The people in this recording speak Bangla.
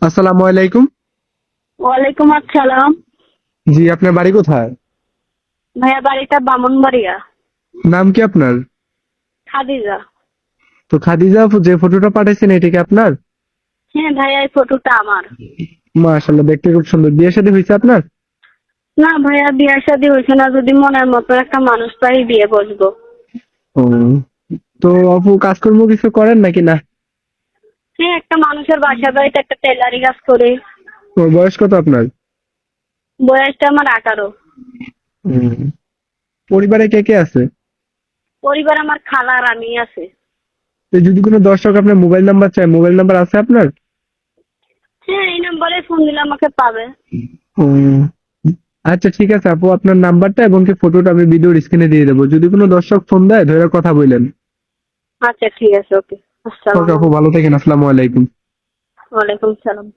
আসসালামু আলাইকুম। ওয়ালাইকুম আসসালাম। জি, আপনার বাড়ি কোথায়? ভাইয়া বাড়িটা বামনবাড়িয়া। নাম কি আপনার? খাদিজা। তো খাদিজা আপু, যে ফটোটা পাঠাইছেন এটা কি আপনার? হ্যাঁ ভাইয়া, এই ফটোটা আমার। মাশাআল্লাহ, দেখতে খুব সুন্দর। বিয়ে শাদী হয়েছে আপনার? না ভাইয়া, বিয়ে শাদী হয়েছে না। যদি মনের মতো একটা মানুষ পাই বিয়ে বসবো। ও, তো আপু কাজকর্ম কিছু করেন নাকি না? হ্যাঁ, একটা মানুষের বাসা বাড়িতে একটা টেলারি কাজ করি। ওর বয়স কত আপনার? বয়সটা আমার 18। হুম। পরিবারে কে কে আছে? পরিবার আমার খালা আর আমি আছে। তো যদি কোনো দর্শক আপনার মোবাইল নাম্বার চায়, মোবাইল নাম্বার আছে আপনার? হ্যাঁ, এই নম্বরে ফোন দিলে আমাকে পাবে। হুম। আচ্ছা ঠিক আছে আপু, আপনার নাম্বারটা এবং কি ফটোটা আমি ভিডিওর স্ক্রিনে দিয়ে দেবো। যদি কোনো দর্শক ফোন দেয় ধরে কথা বললেন। আচ্ছা ঠিক আছে, ওকে। ওকে আসসালাম। আপু, ভালো থাকেন। আসসালামু আলাইকুম। ওয়ালাইকুম সালাম।